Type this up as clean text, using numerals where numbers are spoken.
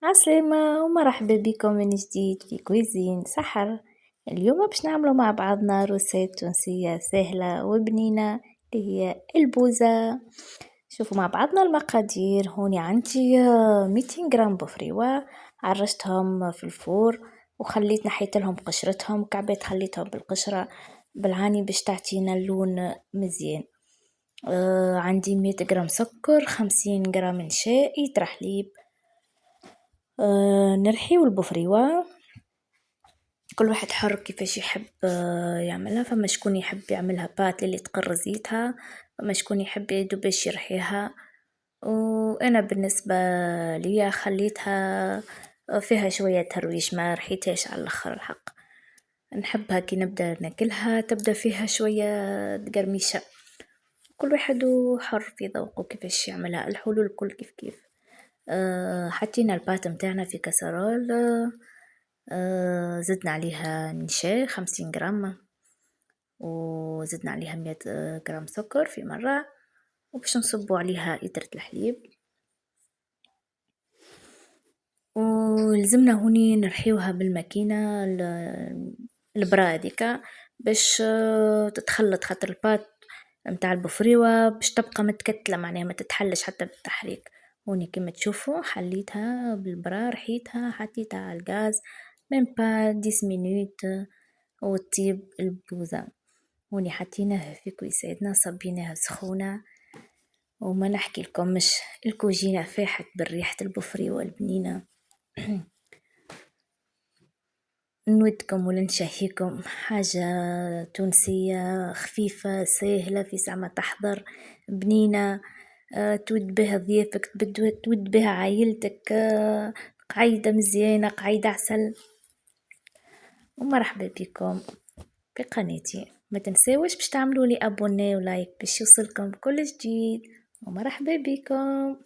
عسلامة ومرحبا بكم من جديد في كويزين سحر. اليوم باش نعملوا مع بعضنا روسيت تونسية سهلة وبنينة اللي هي البوزة. شوفوا مع بعضنا المقادير. هوني عندي 200 جرام بفريوة، عرشتهم في الفور وخليت نحيت لهم قشرتهم، كعبات خليتهم بالقشرة بالعاني باش تعطينا اللون مزيان. عندي 100 جرام سكر، 50 جرام نشا، لتر حليب. نرحيو البفريوة، كل واحد حر كيفاش يحب يعملها. فما شكون يحب يعملها بات اللي تقر زيتها، فما شكون يحب يدو باش يرحيها. وانا بالنسبة ليا خليتها فيها شوية ترويج، ما رحيتهاش على الاخر الحق. نحبها كي نبدا ناكلها تبدا فيها شوية قرميشة. كل واحد حر في ذوقه كيفاش يعملها، الحلول الكل كيف كيف. حطينا البات متاعنا في كسرول. زدنا عليها نشا 50 جرام، وزدنا عليها 100 جرام سكر في مرة، وباش نصبوا عليها لتر الحليب. ولزمنا هوني نرحيوها بالماكينة البرا هذيكا باش تتخلط، خاطر البات متاع البفريوة باش تبقى متكتلة، معناها ما تتحلش حتى بالتحريك. هوني كما تشوفوا حليتها بالبرا، رحيتها، حطيتها على الغاز من با 10 مينوت وتطيب البوزة. هوني حطيناها في كويساتنا، صبيناها سخونة، وما نحكي لكم مش الكوجينة فاحت بالريحة البفريوة البنينة. نودكم ولا نشهيكم حاجة تونسية خفيفة سهلة في ساعة ما تحضر، بنينة. تود بها ضيافك، تود بها عائلتك. قعيدة مزيانة، قعيدة عسل. ومرحبا بكم في قناتي. ما تنساوش باش تعملوا لي ابوني ولايك باش يوصلكم كل جديد. ومرحبا بكم.